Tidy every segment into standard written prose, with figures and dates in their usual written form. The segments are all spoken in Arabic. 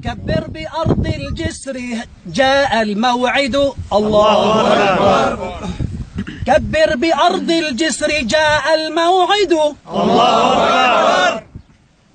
كبر بأرض الجسر جاء الموعد. الله أكبر. كبر بأرض الجسر جاء الموعد. الله أكبر.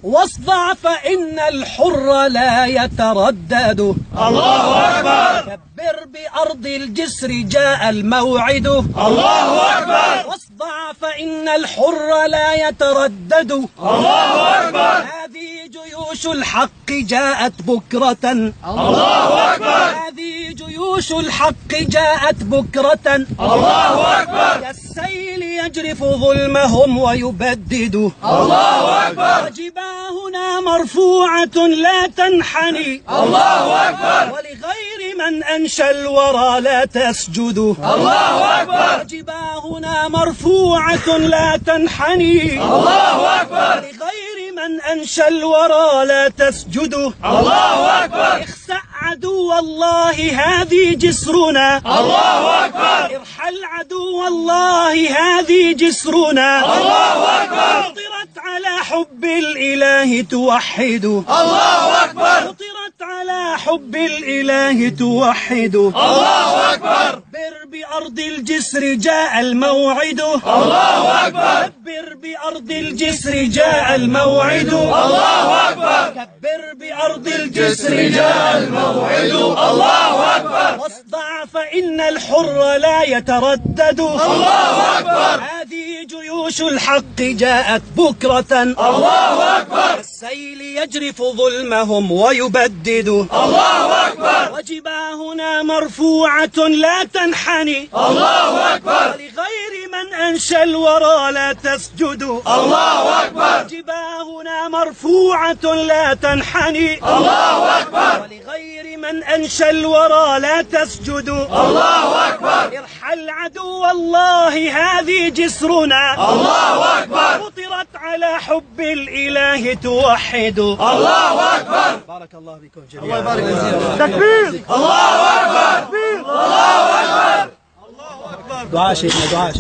واصدع فإن الحر لا يتردد. الله أكبر. كبر بأرض الجسر جاء الموعد. الله أكبر. واصدع فإن الحر لا يتردد. الله أكبر. هذه جيوش الحق جاءت بكرة. الله أكبر. هذه جيوش الحق جاءت بكرة. الله أكبر. كالسيل يجرف ظلمهم ويبدد. الله أكبر. وجباهنا مرفوعة لا تنحني. الله أكبر. ولغير من أنشى الورى لا تسجد. الله أكبر. وجباهنا مرفوعة لا تنحني. الله أكبر. ولغير من أنشى الورى لا تسجد. الله أكبر. اخسأ عدو الله هذه جسرنا. الله أكبر. ارحل عدو الله هذه جسرنا. الله أكبر. فطرت على حب الإله توحد. الله أكبر. فطرت على حب الإله توحد. الله أكبر. كبر بأرض الجسر جاء الموعد. الله أكبر. كبر بأرض الجسر جاء الموعد. الله أكبر. كبر بأرض الجسر جاء الموعد. الله أكبر. واصدع فإن الحر لا يتردد. الله أكبر. هذه جيوش الحق جاءت بكرة. الله أكبر. السيل يجرف ظلمهم ويبدد. الله أكبر. وجباهنا مرفوعة لا تنحني. الله أكبر. ولغير من أنشى الورى لا تسجد. الله أكبر. وجباهنا مرفوعة لا تنحني. الله أكبر. ولغير من أنشى الورى لا تسجد. الله أكبر. ارحل عدو الله هذه جسرنا. الله أكبر. فطرت على حب الإله توحد. الله أكبر. بارك الله بكم جميعا. الله يبارك فيك. تكبير. الله أكبر. تكبير. الله أكبر. الله أكبر. دعاء شيخنا دعاء.